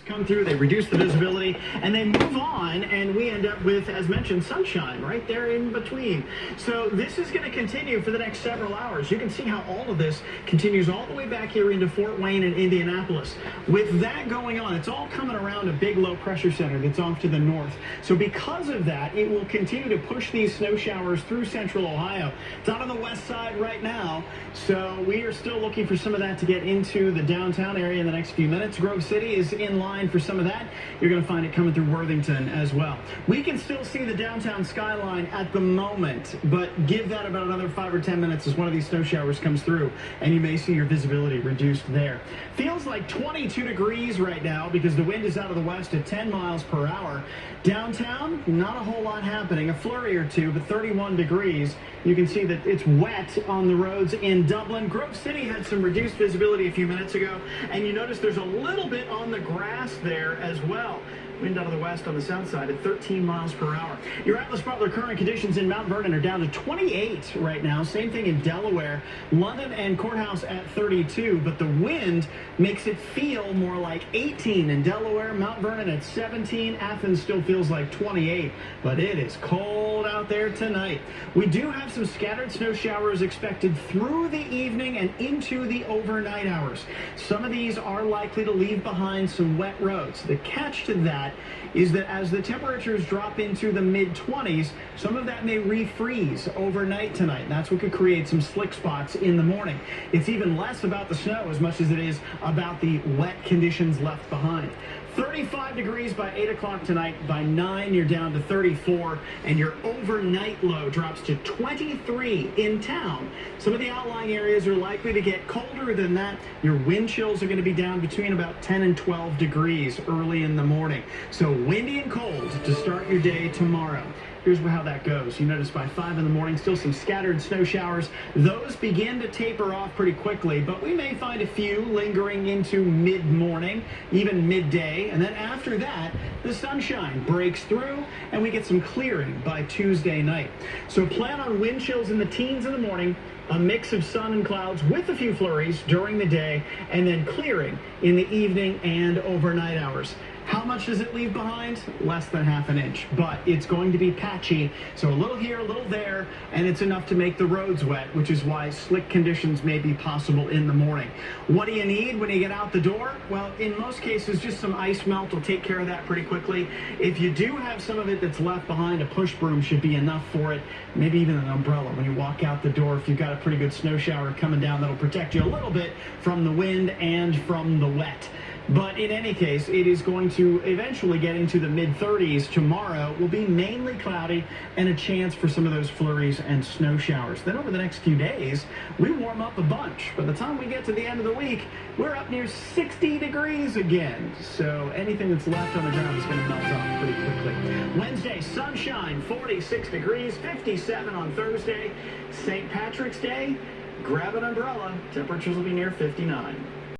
come through, they reduce the visibility, and they move on, and we end up with, as mentioned, sunshine right there in between. So this is going to continue for the next several hours. You can see how all of this continues all the way back here into Fort Wayne and Indianapolis. With that going on, it's all coming around a big low pressure center that's off to the north. So because of that, it will continue to push these snow showers through central Ohio. It's out on the west side right now, so we are still looking for some of that to get into the downtown area in the next few minutes. Grove City is in line for some of that. You're going to find it coming through Worthington as well. We can still see the downtown skyline at the moment, but give that about another 5 or 10 minutes as one of these snow showers comes through, and you may see your visibility reduced there. Feels like 22 degrees right now because the wind is out of the west at 10 miles per hour. Downtown, not a whole lot happening. A flurry or two, but 31 degrees. You can see that it's wet on the roads in Dublin. Grove City had some reduced visibility a few minutes ago, and you notice there's a little bit on the grass there as well. Wind out of the west on the south side at 13 miles per hour. Your Atlas Butler current conditions in Mount Vernon are down to 28 right now. Same thing in Delaware. London and Courthouse at 32, but the wind makes it feel more like 18 in Delaware. Mount Vernon at 17. Athens still feels like 28, but it is cold out there tonight. We do have some scattered snow showers expected through the evening and into the overnight hours. Some of these are likely to leave behind some wet roads. The catch to that is that as the temperatures drop into the mid-20s, some of that may refreeze overnight tonight. And that's what could create some slick spots in the morning. It's even less about the snow as much as it is about the wet conditions left behind. 35 degrees by 8 o'clock tonight. By 9, you're down to 34, and your overnight low drops to 23 in town. Some of the outlying areas are likely to get colder than that. Your wind chills are going to be down between about 10 and 12 degrees early in the morning. So windy and cold to start your day tomorrow. Here's how that goes. You notice by 5 in the morning, still some scattered snow showers. Those begin to taper off pretty quickly, but we may find a few lingering into mid-morning, even midday. And then after that, the sunshine breaks through and we get some clearing by Tuesday night. So plan on wind chills in the teens in the morning, a mix of sun and clouds with a few flurries during the day, and then clearing in the evening and overnight hours. How much does it leave behind? Less than half an inch, but it's going to be patchy. So a little here, a little there, and it's enough to make the roads wet, which is why slick conditions may be possible in the morning. What do you need when you get out the door? Well, in most cases, just some ice melt will take care of that pretty quickly. If you do have some of it that's left behind, a push broom should be enough for it. Maybe even an umbrella when you walk out the door if you've got a pretty good snow shower coming down that'll protect you a little bit from the wind and from the wet. But in any case, it is going to eventually get into the mid-30s. Tomorrow will be mainly cloudy and a chance for some of those flurries and snow showers. Then over the next few days, we warm up a bunch. By the time we get to the end of the week, we're up near 60 degrees again. So anything that's left on the ground is going to melt off pretty quickly. Wednesday, sunshine, 46 degrees, 57 on Thursday. St. Patrick's Day, grab an umbrella. Temperatures will be near 59.